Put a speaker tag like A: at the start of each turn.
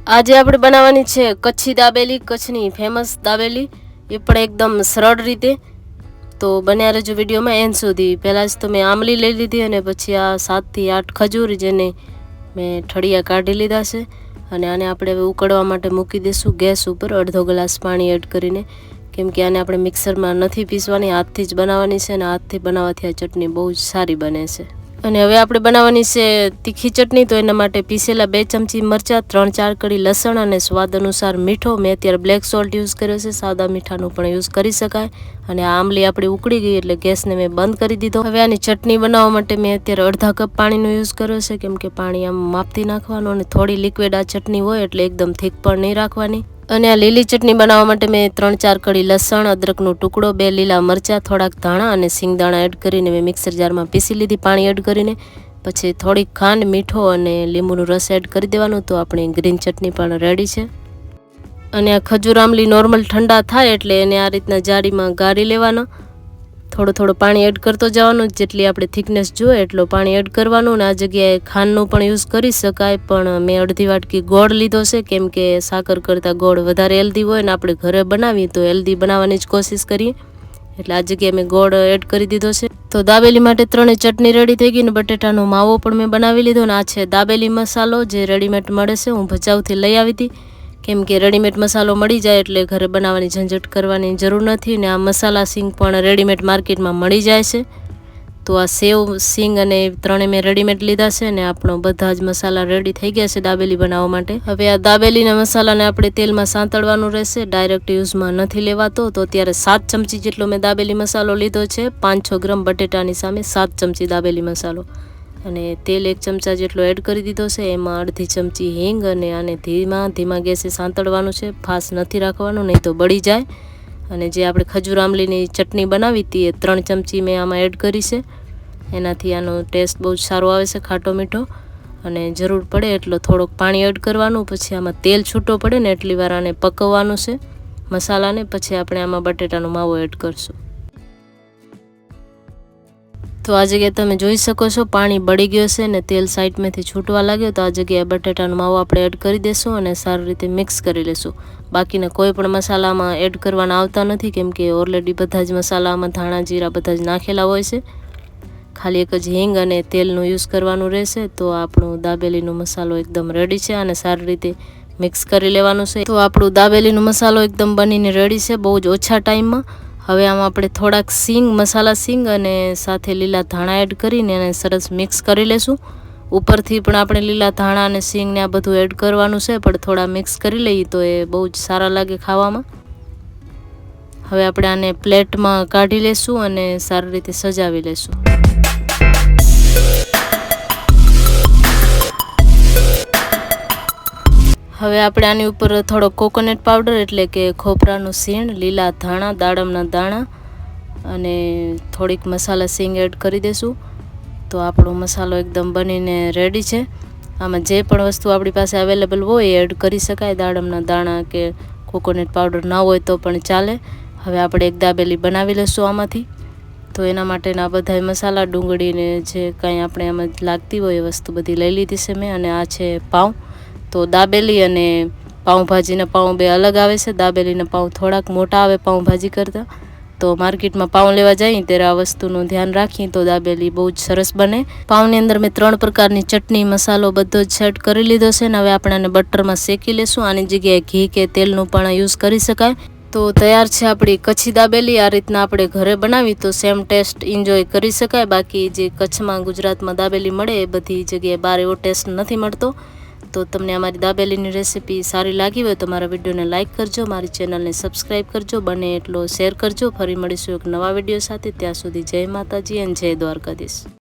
A: આજે આપણે બનાવવાની છે કચ્છી દાબેલી, કચ્છની ફેમસ દાબેલી, એ પણ એકદમ સરળ રીતે. તો બન્યા રહેજો વિડીયોમાં એન્ડ સુધી. પહેલાં જ તો મેં આમલી લઈ લીધી અને પછી આ 7 થી 8 ખજૂર, જેને મેં ઠળિયા કાઢી લીધા છે. અને આને આપણે હવે ઉકળવા માટે મૂકી દઈશું ગેસ ઉપર, અડધો ગ્લાસ પાણી એડ કરીને. કેમ કે આને આપણે મિક્સરમાં નથી પીસવાની, હાથથી જ બનાવવાની છે. અને હાથથી બનાવવાથી આ ચટણી બહુ જ સારી બને છે. અને હવે આપણે બનાવવાની છે તીખી ચટણી. તો એના માટે પીસેલા 2 ચમચી મરચાં, 3-4 કળી લસણ અને સ્વાદ અનુસાર મીઠો. મેં અત્યારે બ્લેક સોલ્ટ યુઝ કર્યો છે, સાદા મીઠાનું પણ યુઝ કરી શકાય. અને આ આમલી આપણી ઉકળી ગઈ એટલે ગેસને મેં બંધ કરી દીધો. હવે આની ચટણી બનાવવા માટે મેં અત્યારે અડધા કપ પાણીનો યુઝ કર્યો છે, કેમ કે પાણી આમ માપથી નાખવાનું અને થોડી લિક્વિડ આ ચટણી હોય એટલે એકદમ થીક પણ નહીં રાખવાની. અને આ લીલી ચટણી બનાવવા માટે મેં 3-4 કળી લસણ, અદરકનો ટુકડો, 2 લીલા મરચાં, થોડાક ધાણા અને સિંગદાણા એડ કરીને મેં મિક્સર જારમાં પીસી લીધી પાણી એડ કરીને. પછી થોડીક ખાંડ, મીઠો અને લીંબુનો રસ એડ કરી દેવાનું. તો આપણી ગ્રીન ચટણી પણ રેડી છે. અને આ ખજૂર આમલી નોર્મલ ઠંડા થાય એટલે એને આ રીતના જાળીમાં ગાળી લેવાનો. થોડું પાણી એડ કરતો જવાનું, જેટલી આપણે થિકનેસ જોઈએ એટલો પાણી એડ કરવાનું. અને આ જગ્યાએ ખાંડનો પણ યુઝ કરી શકાય, પણ મેં અડધી વાટકી ગોળ લીધો છે, કેમ કે સાકર કરતાં ગોળ વધારે હેલ્ધી હોય ને આપણે ઘરે બનાવીએ તો હેલ્ધી બનાવવાની જ કોશિશ કરીએ. એટલે આ જગ્યાએ મેં ગોળ એડ કરી દીધો છે. તો દાબેલી માટે 3 ચટણી રેડી થઈ ગઈ ને બટેટાનો માવો પણ મેં બનાવી લીધો. ને આ છે દાબેલી મસાલો, જે રેડીમેડ મળે છે. હું ભચાઉથી લઈ આવી હતી, કેમ કે રેડીમેડ મસાલો મળી જાય એટલે ઘરે બનાવવાની ઝંઝટ કરવાની જરૂર નથી. ને આ મસાલા સિંગ પણ રેડીમેડ માર્કેટમાં મળી જાય છે. તો આ સેવ, સિંગ અને 3 મેં રેડીમેડ લીધા છે. ને આપણો બધા જ મસાલા રેડી થઈ ગયા છે દાબેલી બનાવવા માટે. હવે આ દાબેલીના મસાલાને આપણે તેલમાં સાંતળવાનું રહેશે, ડાયરેક્ટ યુઝમાં નથી લેવાતો. તો અત્યારે 7 ચમચી જેટલો મેં દાબેલી મસાલો લીધો છે. 500 ગ્રામ બટેટાની સામે 7 ચમચી દાબેલી મસાલો. અને તેલ 1 ચમચા જેટલો એડ કરી દીધો છે. એમાં અડધી ચમચી હિંગ. અને આને ધીમા ગેસે સાંતળવાનું છે, ફાસ નથી રાખવાનું, નહીં તો બળી જાય. અને જે આપણે ખજૂર આમલીની ચટણી બનાવી હતી એ 3 ચમચી મેં આમાં એડ કરી છે. એનાથી આનો ટેસ્ટ બહુ જ સારો આવે છે, ખાટો મીઠો. અને જરૂર પડે એટલો થોડોક પાણી એડ કરવાનું. પછી આમાં તેલ છૂટો પડે ને એટલી વાર આને પકવવાનું છે મસાલાને. પછી આપણે આમાં બટેટાનો માવો એડ કરશું. તો આ જગ્યાએ તમે જોઈ શકો છો પાણી બળી ગયો છે ને તેલ સાઈડમાંથી છૂટવા લાગ્યો. તો આ જગ્યાએ બટેટાનો માવો આપણે એડ કરી દઈશું અને સારી રીતે મિક્સ કરી લઈશું. બાકીના કોઈ પણ મસાલામાં એડ કરવાના આવતા નથી, કેમ કે ઓલરેડી બધા જ મસાલામાં ધાણા, જીરા બધા જ નાખેલા હોય છે. ખાલી એક જ હિંગ અને તેલનો યુઝ કરવાનું રહેશે. તો આપણો દાબેલીનો મસાલો એકદમ રેડી છે અને સારી રીતે મિક્સ કરી લેવાનું છે. તો આપણો દાબેલીનો મસાલો એકદમ બનીને રેડી છે, બહુ જ ઓછા ટાઈમમાં. હવે આમાં આપણે થોડાક સિંગ, મસાલા સિંગ અને સાથે લીલા ધાણા એડ કરીને એને સરસ મિક્સ કરી લેશું. ઉપરથી પણ આપણે લીલા ધાણા અને સિંગને આ બધું એડ કરવાનું છે, પણ થોડા મિક્સ કરી લઈએ તો એ બહુ જ સારા લાગે ખાવામાં. હવે આપણે આને પ્લેટમાં કાઢી લેશું અને સારી રીતે સજાવી લેશું. હવે આપણે આની ઉપર થોડો કોકોનટ પાવડર, એટલે કે ખોપરાનું સીણ, લીલા ધાણા, દાડમના દાણા અને થોડીક મસાલા સિંગ એડ કરી દઈશું. તો આપણો મસાલો એકદમ બનીને રેડી છે. આમાં જે પણ વસ્તુ આપણી પાસે અવેલેબલ હોય એ એડ કરી શકાય. દાડમના દાણા કે કોકોનટ પાવડર ના હોય તો પણ ચાલે. હવે આપણે એક દાબેલી બનાવી લઈશું આમાંથી. તો એના માટેના બધા મસાલા, ડુંગળીને જે કાંઈ આપણે આમાં લાગતી હોય એ વસ્તુ બધી લઈ લીધી છે મેં. અને આ છે પાઉં. તો દાબેલી અને પાઉંભાજીના પાઉં બે અલગ આવે છે. દાબેલીના પાઉં થોડાક મોટા આવે પાઉંભાજી કરતાં. તો માર્કેટમાં પાઉં લેવા જઈએ ત્યારે આ વસ્તુનું ધ્યાન રાખીએ તો દાબેલી બહુ જ સરસ બને. પાઉંની અંદર મેં 3 પ્રકારની ચટણી, મસાલો બધો જ સેટ કરી લીધો છે. ને હવે આપણે આને બટરમાં શેકી લેશું. આની જગ્યાએ ઘી કે તેલનું પણ યુઝ કરી શકાય. તો તૈયાર છે આપણી કચ્છી દાબેલી. આ રીતના આપણે ઘરે બનાવી તો સેમ ટેસ્ટ એન્જોય કરી શકાય. બાકી જે કચ્છમાં, ગુજરાતમાં દાબેલી મળે એ બધી જગ્યાએ બહાર એવો ટેસ્ટ નથી મળતો. તો તમને અમારી દાબેલીની રેસીપી સારી લાગી હોય તો મારા વિડીયોને લાઇક કરજો, મારી ચેનલને સબસ્ક્રાઈબ કરજો, બને એટલો શેર કરજો. ફરી મળીશું એક નવા વિડીયો સાથે. ત્યાં સુધી જય માતાજી અને જય દ્વારકાધીશ.